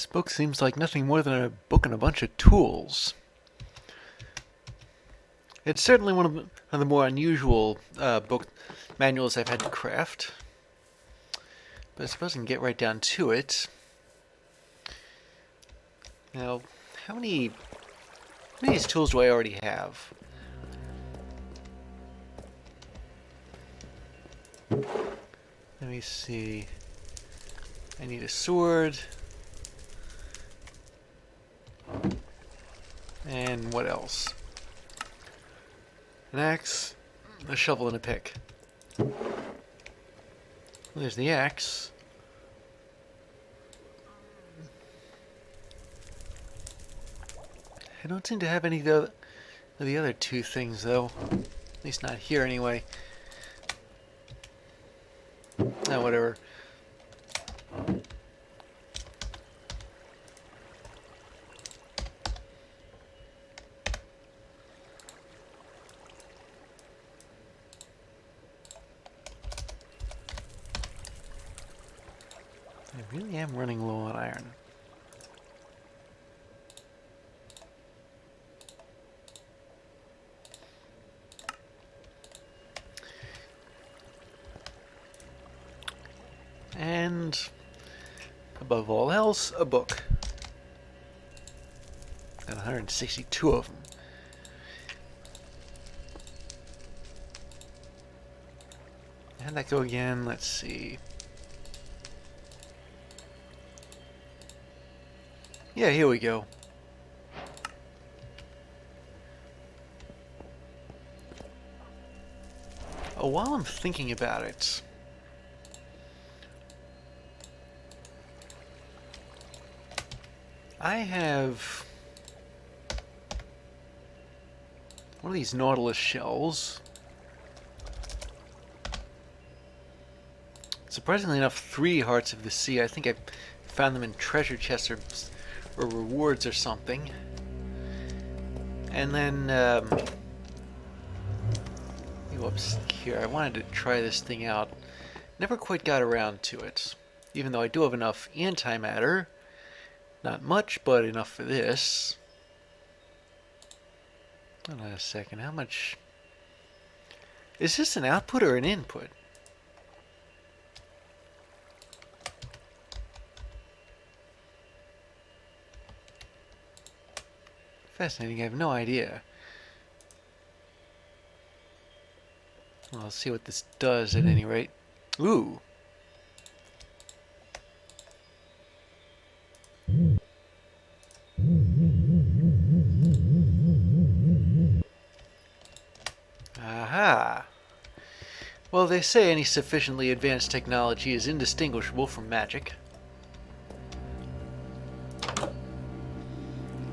This book seems like nothing more than a book and a bunch of tools. It's certainly one of the more unusual book manuals I've had to craft. But I suppose I can get right down to it. Now, how many of these tools do I already have? Let me see. I need a sword. And what else? An axe, a shovel, and a pick. Well, there's the axe. I don't seem to have any of the other two things, though. At least not here, anyway. Oh, whatever. I really am running low on iron. And above all else, a book. Got 162 of them. How'd that go again? Let's see. Yeah, here we go. Oh, while I'm thinking about it, I have one of these nautilus shells. Surprisingly enough, 3 hearts of the sea. I think I found them in treasure chests or rewards or something. And then, go up here. I wanted to try this thing out. Never quite got around to it. Even though I do have enough antimatter. Not much, but enough for this. Hold on a second. How much... Is this an output or an input? Fascinating. I have no idea. Well, I'll see what this does at any rate. Ooh. Aha. Well, they say any sufficiently advanced technology is indistinguishable from magic.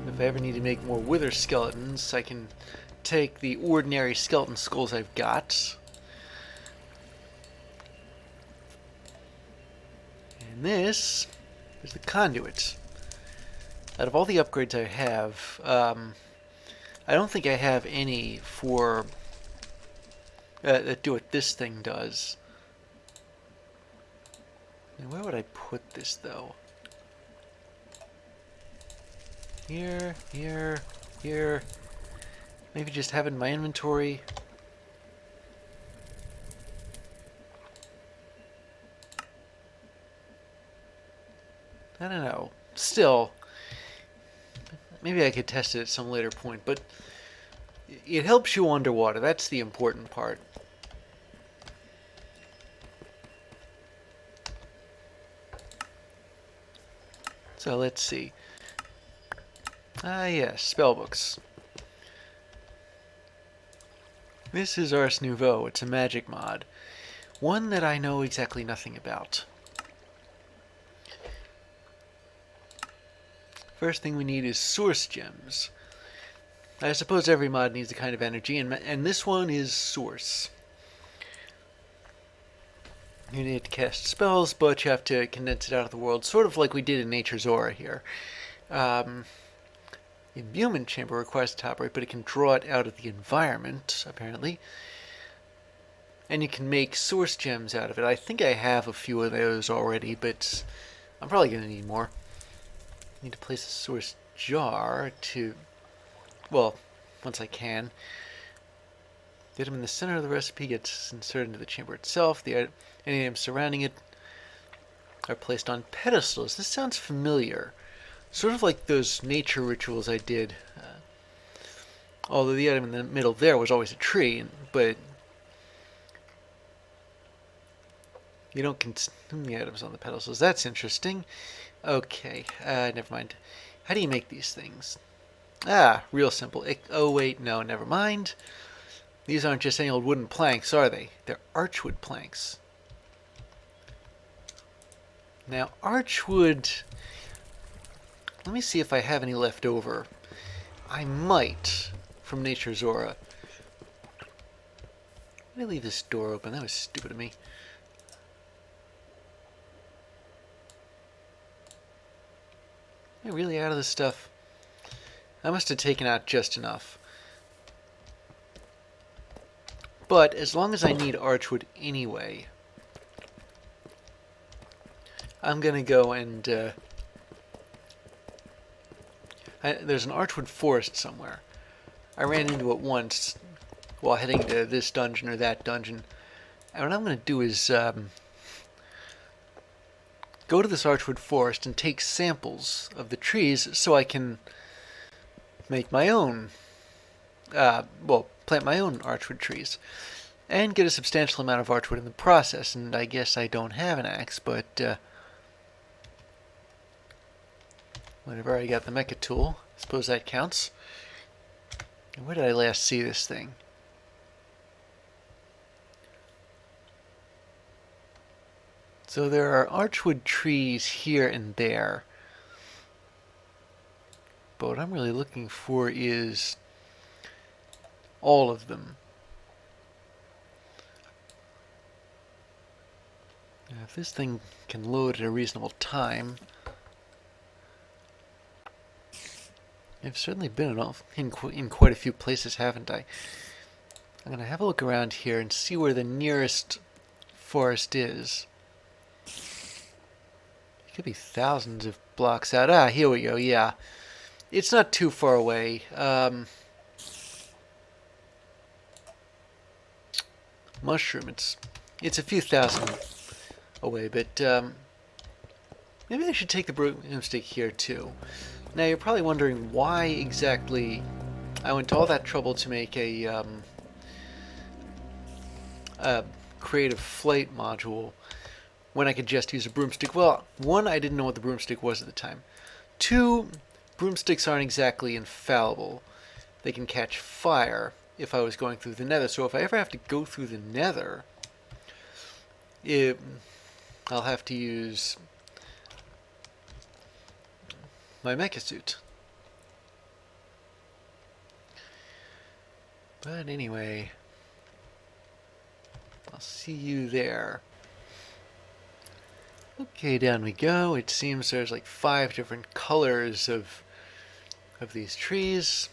If I ever need to make more wither skeletons, I can take the ordinary skeleton skulls I've got. And this is the conduit. Out of all the upgrades I have, I don't think I have any for that do what this thing does. And where would I put this, though? Here, here, here. Maybe just have it in my inventory. I don't know. Still, maybe I could test it at some later point, but it helps you underwater. That's the important part. So let's see. Ah, yes, spellbooks. This is Ars Nouveau. It's a magic mod. One that I know exactly nothing about. First thing we need is source gems. I suppose every mod needs a kind of energy, and this one is source. You need to cast spells, but you have to condense it out of the world, sort of like we did in Nature's Aura here. The imbuement chamber requires it to operate, but it can draw it out of the environment, apparently. And you can make source gems out of it. I think I have a few of those already, but I'm probably going to need more. need to place a source jar to, well, once I can. The item in the center of the recipe gets inserted into the chamber itself. Any items surrounding it are placed on pedestals. This sounds familiar. Sort of like those nature rituals I did. Although the item in the middle there was always a tree, but you don't consume the items on the pedestals. That's interesting. Okay, never mind. How do you make these things? Ah, real simple. Oh wait, no, never mind. These aren't just any old wooden planks, are they? They're archwood planks. Now, archwood... Let me see if I have any left over. I might, from Nature's Aura. Let me leave this door open. That was stupid of me. Am I really out of this stuff? I must have taken out just enough. But as long as I need archwood anyway, I'm going to go and... there's an archwood forest somewhere. I ran into it once while heading to this dungeon or that dungeon. And what I'm going to do is go to this archwood forest and take samples of the trees so I can make my own, plant my own archwood trees and get a substantial amount of archwood in the process. And I guess I don't have an axe, but whenever I got the mecha tool, I suppose that counts. And where did I last see this thing? So there are archwood trees here and there. But what I'm really looking for is all of them. Now, if this thing can load at a reasonable time... I've certainly been in quite a few places, haven't I? I'm going to have a look around here and see where the nearest forest is. It could be thousands of blocks out. Ah, here we go, yeah. It's not too far away. Mushroom, it's a few thousand away, but maybe I should take the broomstick here too. Now you're probably wondering why exactly I went to all that trouble to make a creative flight module when I could just use a broomstick. Well, one, I didn't know what the broomstick was at the time. Two, broomsticks aren't exactly infallible. They can catch fire if I was going through the nether. So if I ever have to go through the nether, I'll have to use my mecha suit. But anyway, I'll see you there. Okay, down we go. It seems there's like 5 different colors of these trees.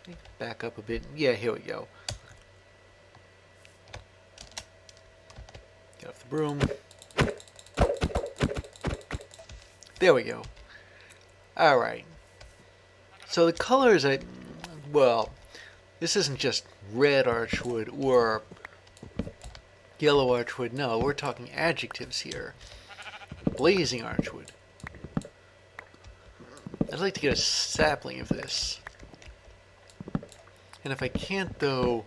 Okay, back up a bit. Yeah, here we go. Get off the broom. There we go. Alright. So the colors, well, this isn't just red archwood or yellow archwood. No, we're talking adjectives here. Blazing archwood. I'd like to get a sapling of this. And if I can't, though,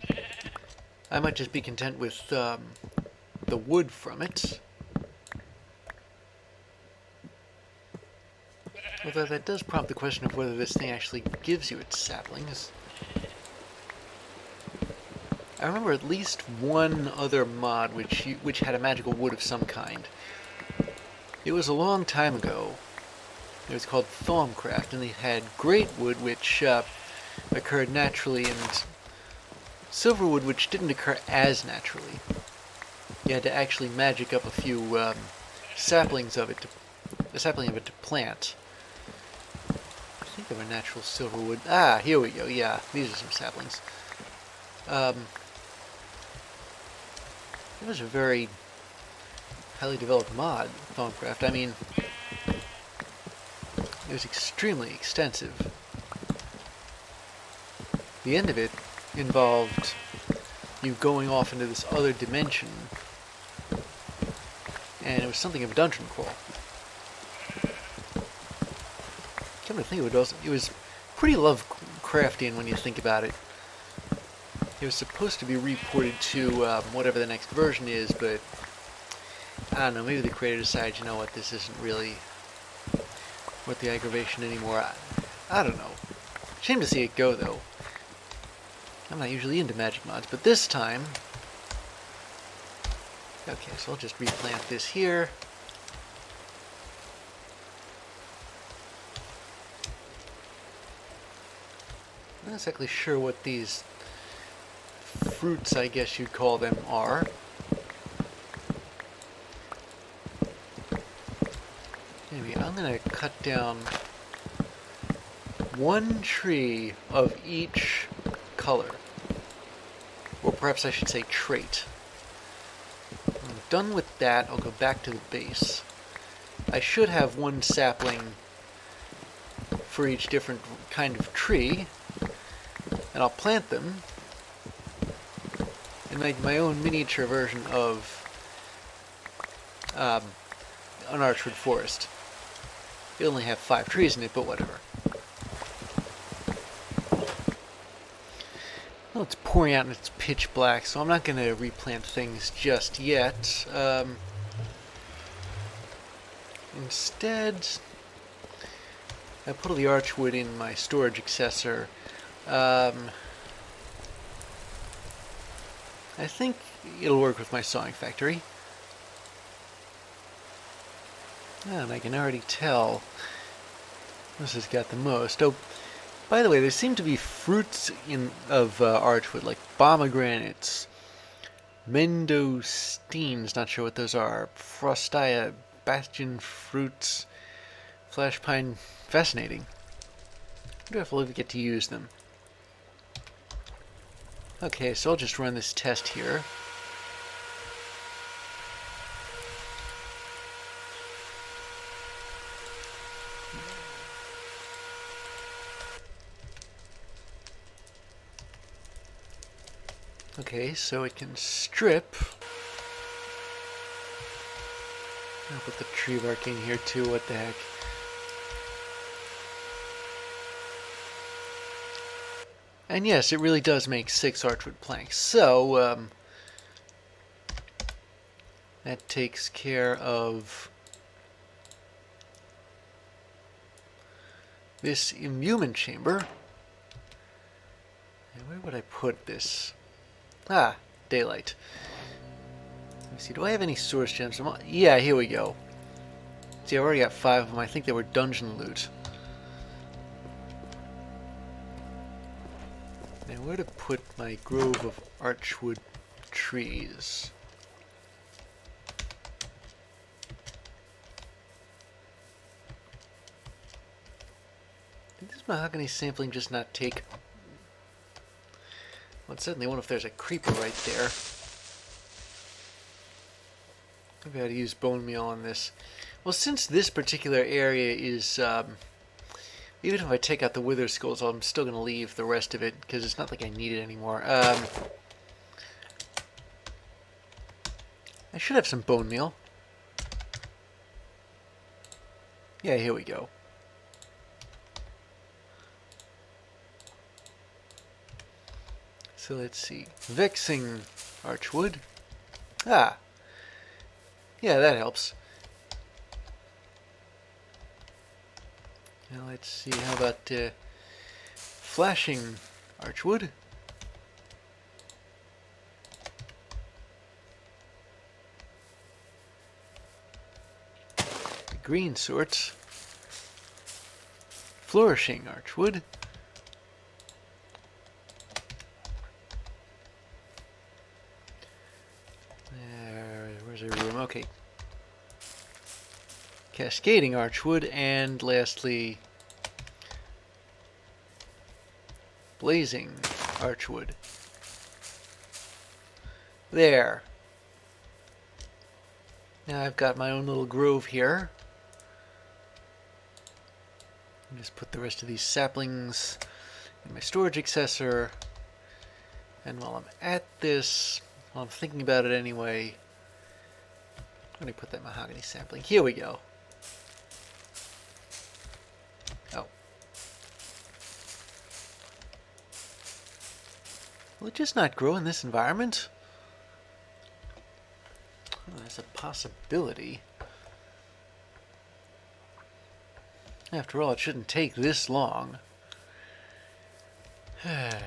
I might just be content with the wood from it. Although that does prompt the question of whether this thing actually gives you its saplings. I remember at least one other mod which had a magical wood of some kind. It was a long time ago. It was called Thaumcraft, and they had great wood which occurred naturally, and silverwood which didn't occur as naturally. You had to actually magic up a few saplings of it, a sapling of it to plant. I think they were natural silverwood. Ah, here we go. Yeah, these are some saplings. It was a very highly developed mod, Thaumcraft. I mean, It was extremely extensive. The end of it involved you going off into this other dimension, and it was something of a dungeon crawl. Come to think of it, it was pretty Lovecraftian when you think about it. It was supposed to be reported to whatever the next version is, but I don't know, maybe the creator decided, you know what, this isn't really worth the aggravation anymore. I don't know. Shame to see it go, though. I'm not usually into magic mods, but this time... Okay, so I'll just replant this here. I'm not exactly sure what these fruits, I guess you'd call them, are. Anyway, I'm going to cut down one tree of each color. Or perhaps I should say trait. When I'm done with that, I'll go back to the base. I should have one sapling for each different kind of tree, and I'll plant them and make my own miniature version of an archwood forest. You only have 5 trees in it, but whatever. Well, it's pouring out and it's pitch black, so I'm not going to replant things just yet. Instead, I put all the archwood in my storage accessor. I think it'll work with my sawing factory. And I can already tell this has got the most. Oh, by the way, there seem to be fruits of archwood, like pomegranates, mangosteens, not sure what those are, frostia, bastion fruits, flash pine. Fascinating. I wonder if I'll ever get to use them. Okay, so I'll just run this test here. Okay, so it can strip. I'll put the tree bark in here too, what the heck. And yes, it really does make 6 archwood planks. So, that takes care of this imbuement chamber. And where would I put this? Ah, daylight. Let me see, do I have any source gems? Yeah, here we go. See, I've already got 5 of them. I think they were dungeon loot. Now, where to put my grove of archwood trees? Did this mahogany sampling just not take? Well, it certainly won't if there's a creeper right there. Maybe I ought to use bone meal on this. Well, since this particular area is, even if I take out the wither skulls, I'm still going to leave the rest of it, because it's not like I need it anymore. I should have some bone meal. Yeah, here we go. So let's see. Vexing archwood. Ah. Yeah, that helps. Now let's see, how about flashing archwood? The green sorts. Flourishing archwood. Where's our room? Okay. Cascading archwood, and lastly, blazing archwood. There. Now I've got my own little grove here. Just put the rest of these saplings in my storage accessor. And while I'm at this, while I'm thinking about it anyway, let me put that mahogany sapling. Here we go. Oh. Will it just not grow in this environment? Oh, that's a possibility. After all, it shouldn't take this long. Where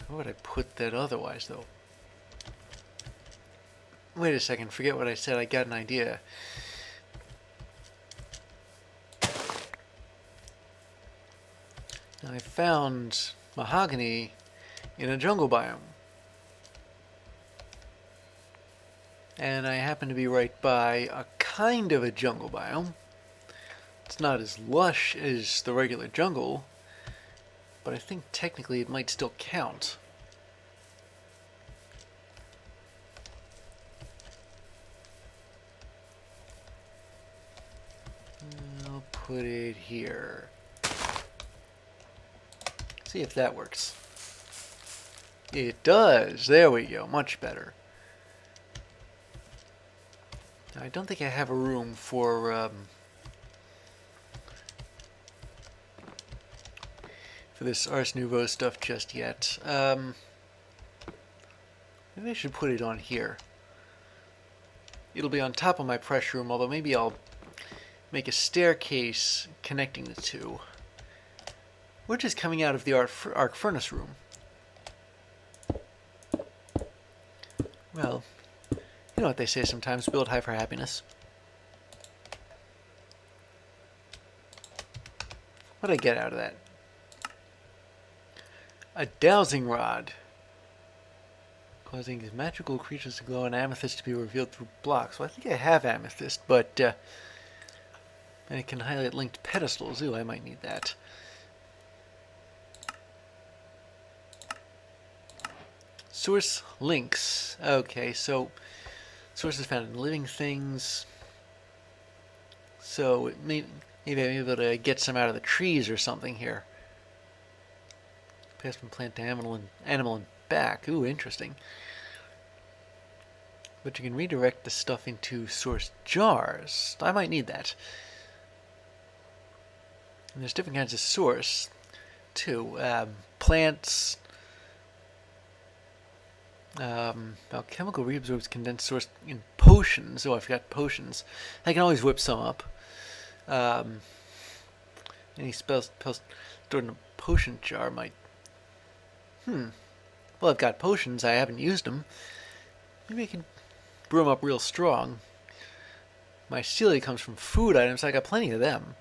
would I put that otherwise, though? Wait a second, forget what I said. I got an idea. Now, I found mahogany in a jungle biome. And I happen to be right by a kind of a jungle biome. It's not as lush as the regular jungle, but I think technically it might still count. I'll put it here. See if that works. It does. There we go. Much better. Now, I don't think I have a room for this Ars Nouveau stuff just yet. Maybe I should put it on here. It'll be on top of my pressure room, although maybe I'll make a staircase connecting the two. We're just coming out of the arc furnace room. Well, you know what they say sometimes, build high for happiness. What did I get out of that? A dowsing rod. Causing these magical creatures to glow and amethyst to be revealed through blocks. Well, I think I have amethyst, but and it can highlight linked pedestals. Ooh, I might need that. Source links. Okay, so sources found in living things. So maybe I'm able to get some out of the trees or something here. Pass from plant to animal and back. Ooh, interesting. But you can redirect the stuff into source jars. I might need that. And there's different kinds of source, too. Plants. Alchemical reabsorbs condensed source in potions. Oh, I forgot potions. I can always whip some up. Any spells stored in a potion jar might... Well, I've got potions. I haven't used them. Maybe I can brew them up real strong. My Celia comes from food items. I got plenty of them.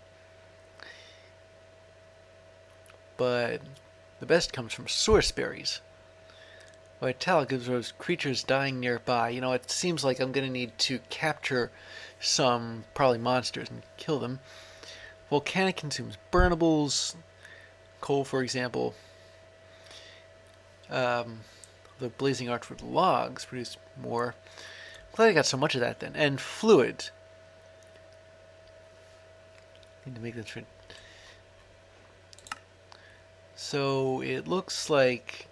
But the best comes from source berries. Vitality gives those creatures dying nearby. You know, it seems like I'm going to need to capture some, probably monsters, and kill them. Volcanic consumes burnables. Coal, for example. The blazing archwood logs produce more. Glad I got so much of that then. And fluid. Need to make this fit. So it looks like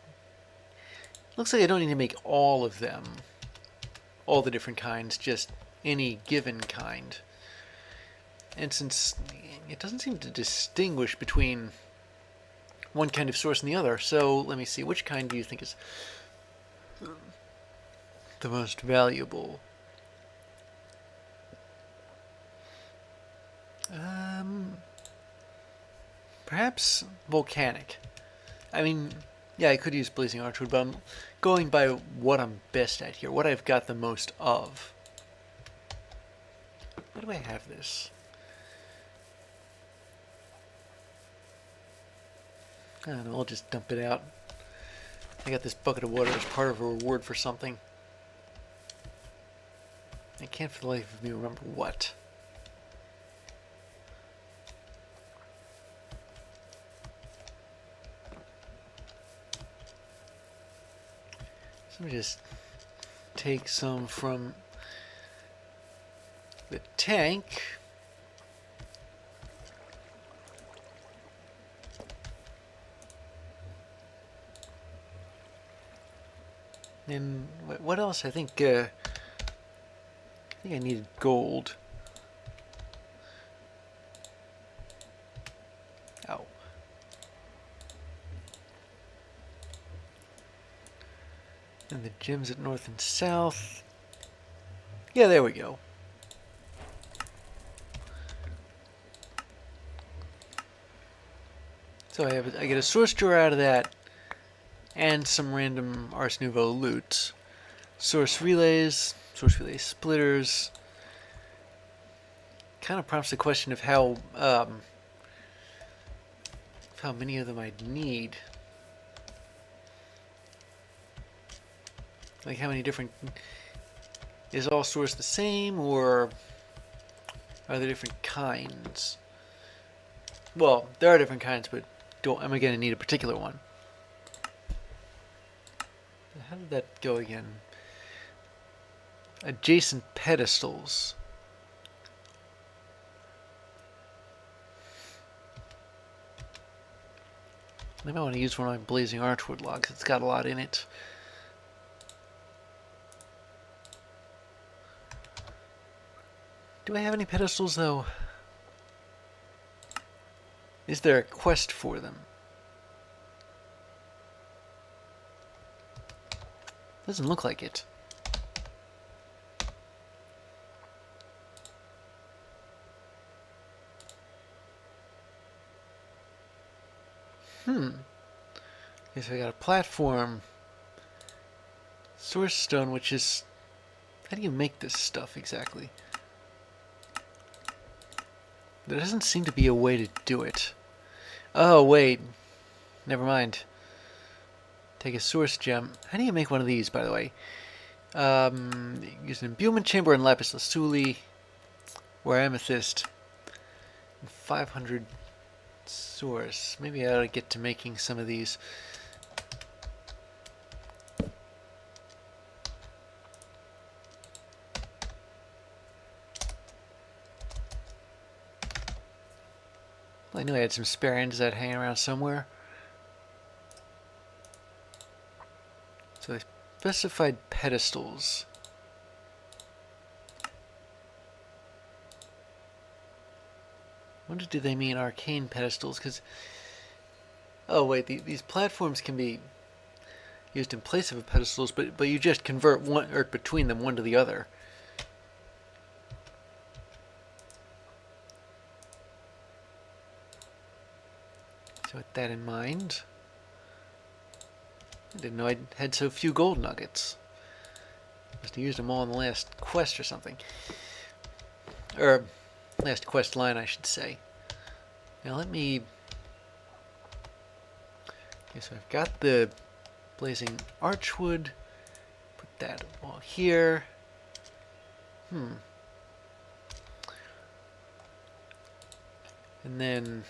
I don't need to make all of them. All the different kinds, just any given kind. And since it doesn't seem to distinguish between one kind of source and the other, so let me see, which kind do you think is the most valuable? Perhaps volcanic. I mean, yeah, I could use blazing archwood, but I'm going by what I'm best at here, what I've got the most of. Why do I have this? I don't know, I'll just dump it out. I got this bucket of water as part of a reward for something. I can't for the life of me remember what. So let me just take some from the tank. And what else? I think I needed gold. Oh. And the gems at north and south. Yeah, there we go. So I get a source drawer out of that, and some random Ars Nouveau loot. Source relay splitters. Kind of prompts the question of how many of them I'd need. Like how many different... Is all source the same, or are there different kinds? Well, there are different kinds, but am I going to need a particular one? How did that go again? Adjacent pedestals. Maybe I want to use one of my blazing archwood logs. It's got a lot in it. Do I have any pedestals, though? Is there a quest for them? Doesn't look like it. Okay, so I got a platform. Source stone, which is... How do you make this stuff exactly? There doesn't seem to be a way to do it. Oh, wait. Never mind. Take a source gem. How do you make one of these, by the way? Use an imbuement chamber and lapis lazuli, or amethyst, and 500 source. Maybe I ought to get to making some of these. Well, I knew I had some spare ends that hanging around somewhere. So they specified pedestals. I wonder, do they mean arcane pedestals? Because, oh wait, these platforms can be used in place of pedestals, but you just convert one or between them, one to the other. So with that in mind, I didn't know I had so few gold nuggets. Must have used them all in the last quest or something. Or last quest line, I should say. Now let me... Okay, so I've got the blazing archwood. Put that all here. And then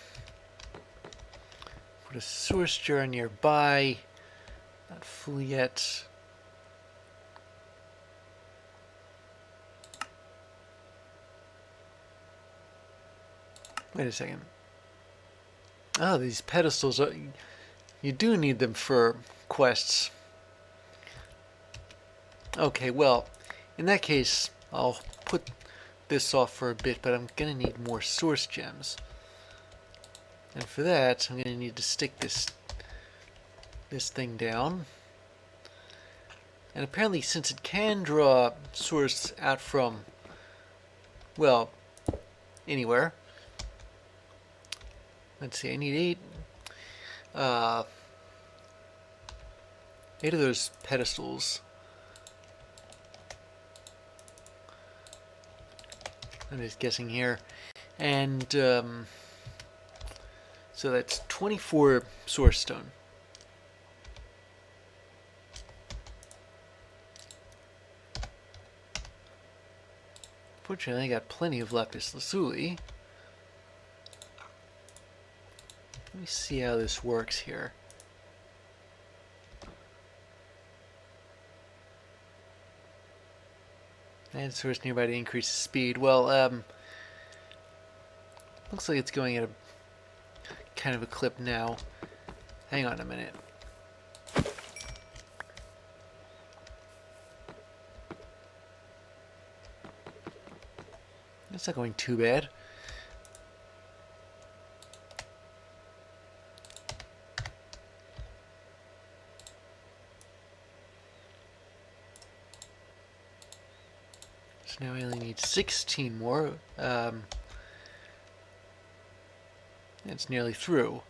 put a source jar nearby. Not full yet. Wait a second. Oh, these pedestals are... You do need them for quests. Okay, well, in that case, I'll put this off for a bit, but I'm gonna need more source gems. And for that, I'm gonna need to stick this thing down. And apparently, since it can draw source out from, well, anywhere. Let's see, I need 8 of those pedestals. I'm just guessing here. And so that's 24 source stone. Fortunately, I got plenty of lapis lazuli. Let me see how this works here. Add source nearby to increase speed. Well, looks like it's going at a kind of a clip now. Hang on a minute. That's not going too bad. So now we only need 16 more. It's nearly through.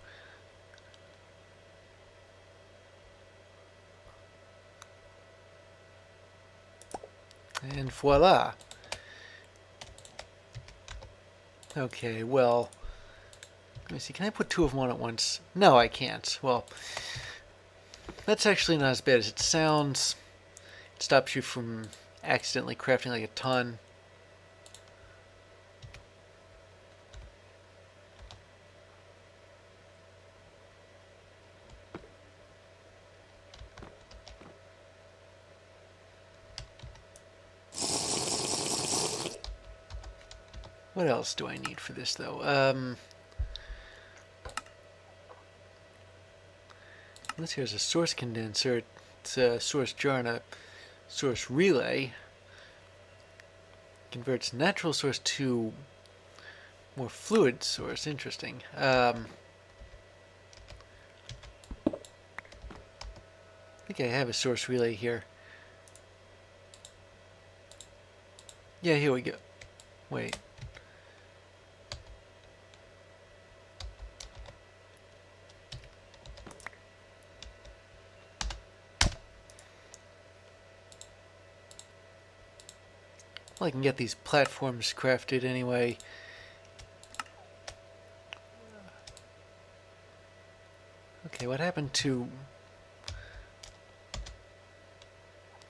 And voila. Okay, well, let me see. Can I put 2 of them on at once? No, I can't. Well, that's actually not as bad as it sounds. It stops you from accidentally crafting like a ton. What else do I need for this, though? This here's a source condenser. It's a source jar and a source relay. Converts natural source to more fluid source. Interesting. I think I have a source relay here. Yeah, here we go. Wait. Well, I can get these platforms crafted anyway. Okay, what happened to...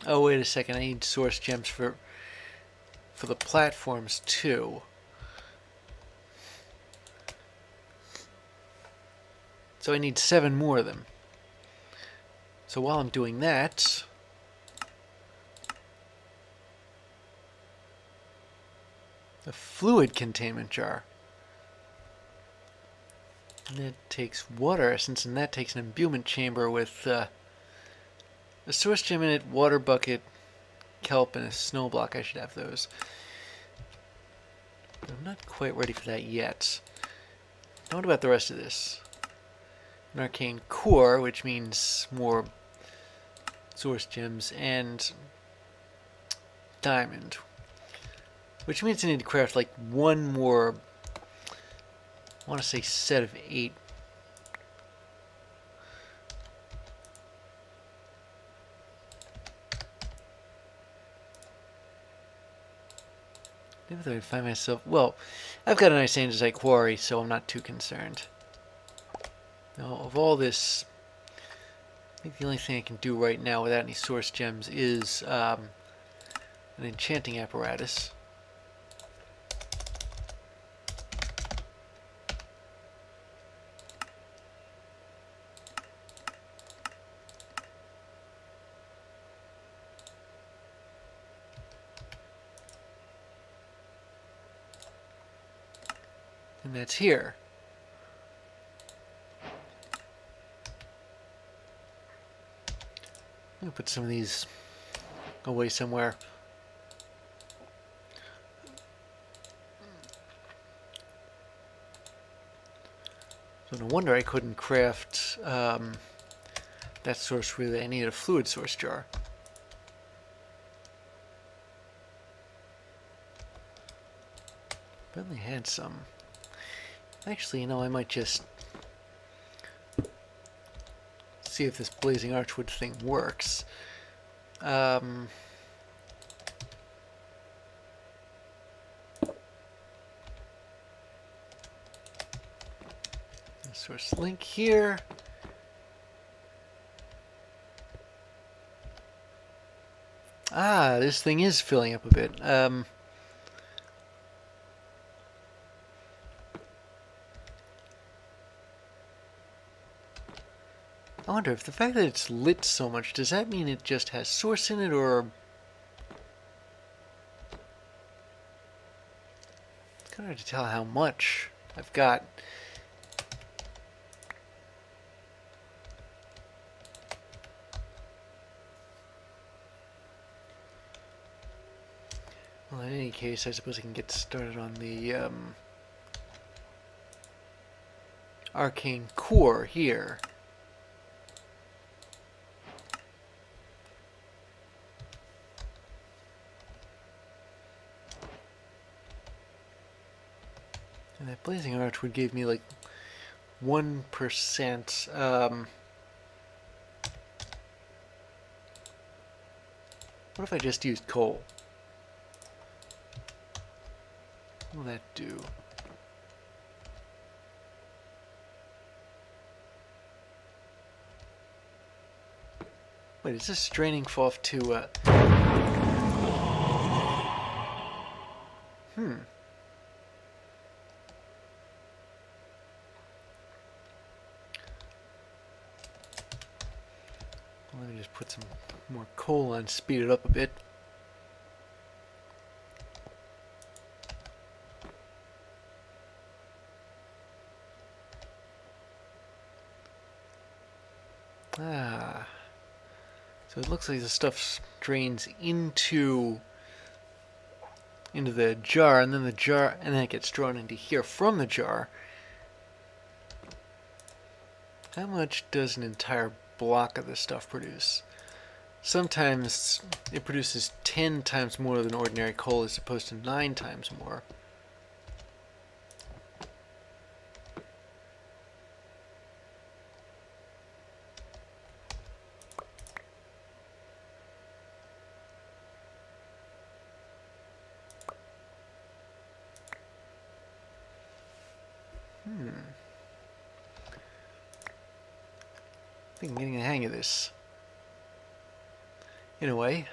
Oh, wait a second. I need source gems for the platforms, too. So I need 7 more of them. So while I'm doing that... a fluid containment jar. And it takes water essence, and that takes an imbuement chamber with a source gem in it, water bucket, kelp, and a snow block. I should have those. But I'm not quite ready for that yet. Now what about the rest of this? An arcane core, which means more source gems, and diamond. Which means I need to craft like 1 more, I want to say set of 8. Maybe if I find myself, well, I've got a nice andesite quarry, so I'm not too concerned. Now, of all this, I think the only thing I can do right now without any source gems is an enchanting apparatus. And that's here. I'm going to put some of these away somewhere. So no wonder I couldn't craft that source relay. I needed a fluid source jar. But they had some. Actually, you know, I might just see if this blazing archwood thing works. Source link here. Ah, this thing is filling up a bit. I wonder if the fact that it's lit so much, does that mean it just has source in it, or... It's kind of hard to tell how much I've got. Well, in any any case, I suppose I can get started on the arcane core here. And that blazing arch would give me like 1%. What if I just used coal? What will that do? Wait, is this straining off to, Let me just put some more coal on, speed it up a bit. Ah. So it looks like the stuff drains into the jar, and then it gets drawn into here from the jar. How much does an entire block of this stuff produce? Sometimes it produces 10 times more than ordinary coal as opposed to 9 times more. I think I'm getting the hang of this. In a way.